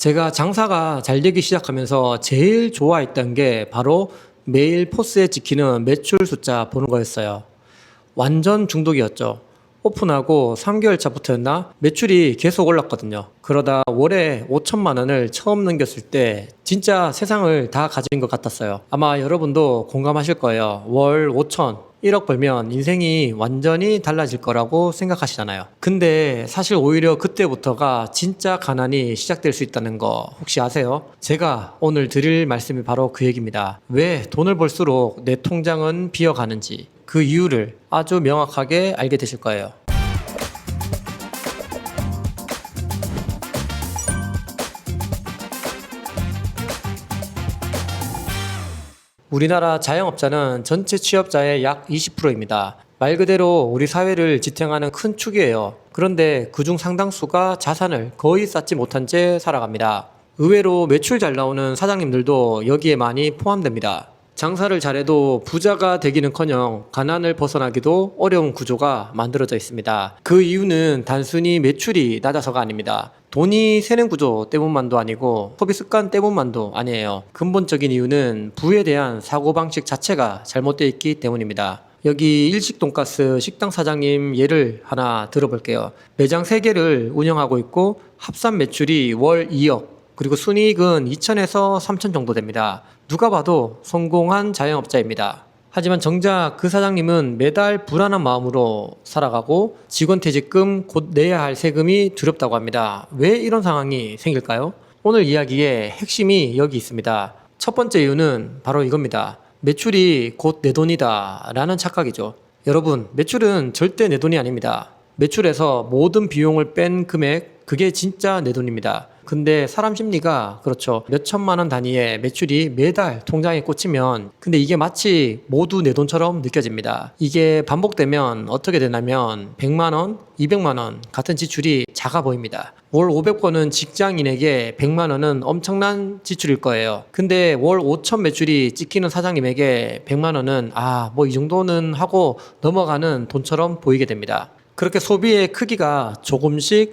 제가 장사가 잘 되기 시작하면서 제일 좋아했던 게 바로 매일 포스에 찍히는 매출 숫자 보는 거였어요. 완전 중독이었죠. 오픈하고 3개월 차부터였나 매출이 계속 올랐거든요. 그러다 월에 5천만 원을 처음 넘겼을 때 진짜 세상을 다 가진 것 같았어요. 아마 여러분도 공감하실 거예요. 월 5천, 1억 벌면 인생이 완전히 달라질 거라고 생각하시잖아요. 근데 사실 오히려 그때부터가 진짜 가난이 시작될 수 있다는 거 혹시 아세요? 제가 오늘 드릴 말씀이 바로 그 얘기입니다. 왜 돈을 벌수록 내 통장은 비어가는지 그 이유를 아주 명확하게 알게 되실 거예요. 우리나라 자영업자는 전체 취업자의 약 20%입니다. 말 그대로 우리 사회를 지탱하는 큰 축이에요. 그런데 그중 상당수가 자산을 거의 쌓지 못한 채 살아갑니다. 의외로 매출 잘 나오는 사장님들도 여기에 많이 포함됩니다. 장사를 잘해도 부자가 되기는커녕 가난을 벗어나기도 어려운 구조가 만들어져 있습니다. 그 이유는 단순히 매출이 낮아서가 아닙니다. 돈이 새는 구조 때문만도 아니고 소비 습관 때문만도 아니에요. 근본적인 이유는 부에 대한 사고방식 자체가 잘못되어 있기 때문입니다. 여기 일식 돈가스 식당 사장님 예를 하나 들어볼게요. 매장 3개를 운영하고 있고 합산 매출이 월 2억 그리고 순이익은 2천에서 3천 정도 됩니다. 누가 봐도 성공한 자영업자입니다. 하지만 정작 그 사장님은 매달 불안한 마음으로 살아가고 직원 퇴직금 곧 내야 할 세금이 두렵다고 합니다. 왜 이런 상황이 생길까요? 오늘 이야기의 핵심이 여기 있습니다. 첫 번째 이유는 바로 이겁니다. 매출이 곧 내 돈이다 라는 착각이죠. 여러분, 매출은 절대 내 돈이 아닙니다. 매출에서 모든 비용을 뺀 금액, 그게 진짜 내 돈입니다. 근데 사람 심리가 그렇죠. 몇 천만 원 단위의 매출이 매달 통장에 꽂히면 근데 이게 마치 모두 내 돈처럼 느껴집니다. 이게 반복되면 어떻게 되냐면 100만 원, 200만 원 같은 지출이 작아 보입니다. 월 500번은 직장인에게 100만 원은 엄청난 지출일 거예요. 근데 월 5천 매출이 찍히는 사장님에게 100만 원은 뭐 이 정도는 하고 넘어가는 돈처럼 보이게 됩니다. 그렇게 소비의 크기가 조금씩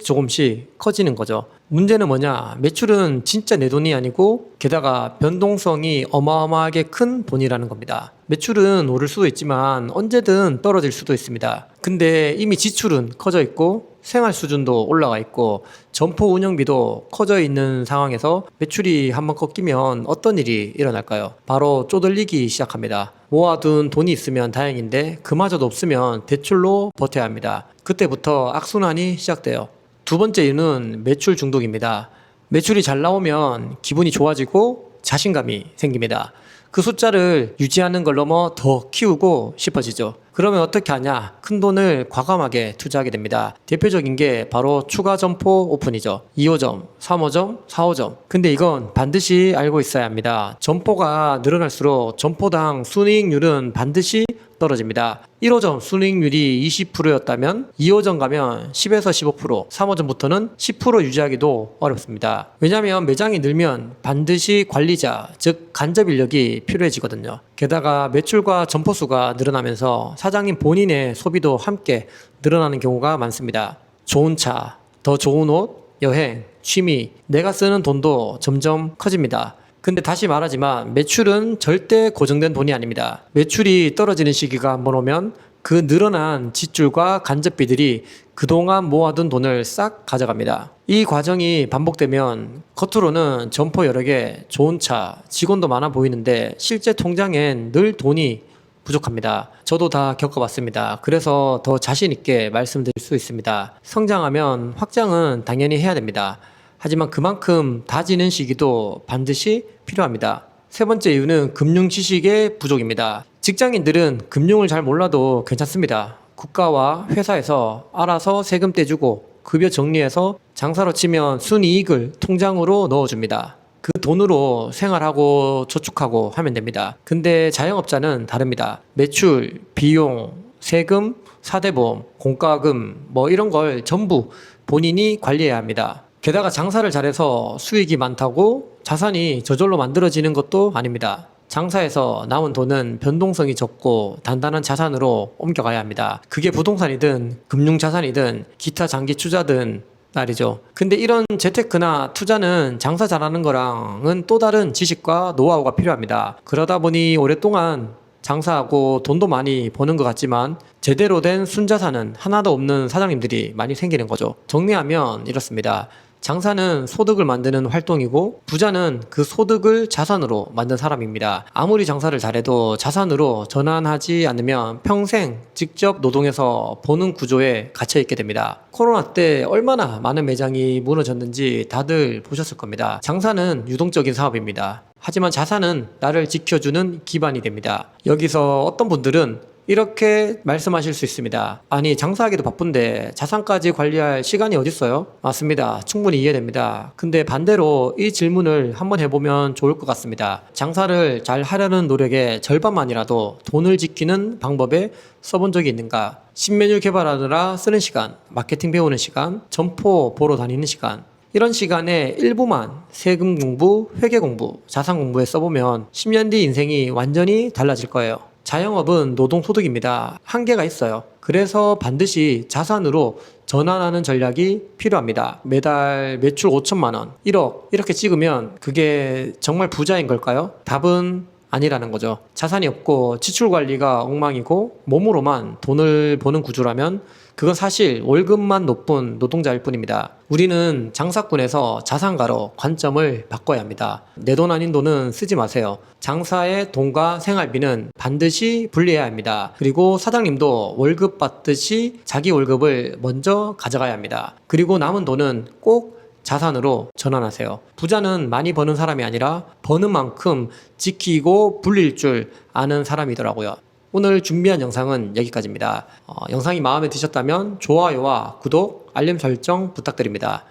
커지는 거죠. 문제는 뭐냐? 매출은 진짜 내 돈이 아니고 게다가 변동성이 어마어마하게 큰 돈이라는 겁니다. 매출은 오를 수도 있지만 언제든 떨어질 수도 있습니다. 근데 이미 지출은 커져 있고 생활 수준도 올라가 있고 점포 운영비도 커져 있는 상황에서 매출이 한번 꺾이면 어떤 일이 일어날까요? 바로 쪼들리기 시작합니다. 모아둔 돈이 있으면 다행인데 그마저도 없으면 대출로 버텨야 합니다. 그때부터 악순환이 시작돼요. 두 번째 이유는 매출 중독입니다. 매출이 잘 나오면 기분이 좋아지고 자신감이 생깁니다. 그 숫자를 유지하는 걸 넘어 더 키우고 싶어지죠. 그러면 어떻게 하냐? 큰 돈을 과감하게 투자하게 됩니다. 대표적인 게 바로 추가 점포 오픈이죠. 2호점, 3호점, 4호점. 근데 이건 반드시 알고 있어야 합니다. 점포가 늘어날수록 점포당 순이익률은 반드시 떨어집니다. 1호점 순이익률이 20%였다면 2호점 가면 10에서 15%, 3호점부터는 10% 유지하기도 어렵습니다. 왜냐하면 매장이 늘면 반드시 관리자, 즉 간접 인력이 필요해지거든요. 게다가 매출과 점포 수가 늘어나면서 사장님 본인의 소비도 함께 늘어나는 경우가 많습니다. 좋은 차, 더 좋은 옷, 여행, 취미, 내가 쓰는 돈도 점점 커집니다. 근데 다시 말하지만 매출은 절대 고정된 돈이 아닙니다. 매출이 떨어지는 시기가 한번 오면 그 늘어난 지출과 간접비들이 그동안 모아둔 돈을 싹 가져갑니다. 이 과정이 반복되면 겉으로는 점포 여러 개, 좋은 차, 직원도 많아 보이는데 실제 통장엔 늘 돈이 부족합니다. 저도 다 겪어봤습니다. 그래서 더 자신 있게 말씀드릴 수 있습니다. 성장하면 확장은 당연히 해야 됩니다. 하지만 그만큼 다지는 시기도 반드시 필요합니다. 세 번째 이유는 금융 지식의 부족입니다. 직장인들은 금융을 잘 몰라도 괜찮습니다. 국가와 회사에서 알아서 세금 떼주고 급여 정리해서 장사로 치면 순이익을 통장으로 넣어줍니다. 그 돈으로 생활하고 저축하고 하면 됩니다. 근데 자영업자는 다릅니다. 매출, 비용, 세금, 사대보험, 공과금 이런 걸 전부 본인이 관리해야 합니다. 게다가 장사를 잘해서 수익이 많다고 자산이 저절로 만들어지는 것도 아닙니다. 장사에서 남은 돈은 변동성이 적고 단단한 자산으로 옮겨가야 합니다. 그게 부동산이든 금융자산이든 기타 장기 투자든 날이죠. 근데 이런 재테크나 투자는 장사 잘하는 거랑은 또 다른 지식과 노하우가 필요합니다. 그러다 보니 오랫동안 장사하고 돈도 많이 버는 것 같지만 제대로 된 순자산은 하나도 없는 사장님들이 많이 생기는 거죠. 정리하면 이렇습니다. 장사는 소득을 만드는 활동이고 부자는 그 소득을 자산으로 만든 사람입니다. 아무리 장사를 잘해도 자산으로 전환하지 않으면 평생 직접 노동해서 버는 구조에 갇혀 있게 됩니다. 코로나 때 얼마나 많은 매장이 무너졌는지 다들 보셨을 겁니다. 장사는 유동적인 사업입니다. 하지만 자산은 나를 지켜주는 기반이 됩니다. 여기서 어떤 분들은 이렇게 말씀하실 수 있습니다. 아니, 장사하기도 바쁜데 자산까지 관리할 시간이 어딨어요? 맞습니다. 충분히 이해됩니다. 근데 반대로 이 질문을 한번 해보면 좋을 것 같습니다. 장사를 잘 하려는 노력의 절반만이라도 돈을 지키는 방법에 써본 적이 있는가? 신메뉴 개발하느라 쓰는 시간, 마케팅 배우는 시간, 점포 보러 다니는 시간, 이런 시간에 일부만 세금 공부, 회계 공부, 자산 공부에 써보면 10년 뒤 인생이 완전히 달라질 거예요. 자영업은 노동소득입니다. 한계가 있어요. 그래서 반드시 자산으로 전환하는 전략이 필요합니다. 매달 매출 5천만 원, 1억 이렇게 찍으면 그게 정말 부자인 걸까요? 답은 아니라는 거죠. 자산이 없고 지출 관리가 엉망이고 몸으로만 돈을 버는 구조라면 그건 사실 월급만 높은 노동자일 뿐입니다. 우리는 장사꾼에서 자산가로 관점을 바꿔야 합니다. 내 돈 아닌 돈은 쓰지 마세요. 장사의 돈과 생활비는 반드시 분리해야 합니다. 그리고 사장님도 월급 받듯이 자기 월급을 먼저 가져가야 합니다. 그리고 남은 돈은 꼭 자산으로 전환하세요. 부자는 많이 버는 사람이 아니라 버는 만큼 지키고 불릴 줄 아는 사람이더라고요. 오늘 준비한 영상은 여기까지입니다. 영상이 마음에 드셨다면 좋아요와 구독, 알림 설정 부탁드립니다.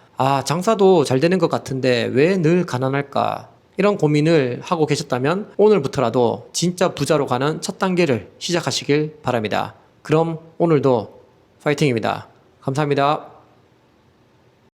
장사도 잘 되는 것 같은데 왜 늘 가난할까? 이런 고민을 하고 계셨다면 오늘부터라도 진짜 부자로 가는 첫 단계를 시작하시길 바랍니다. 그럼 오늘도 파이팅입니다. 감사합니다.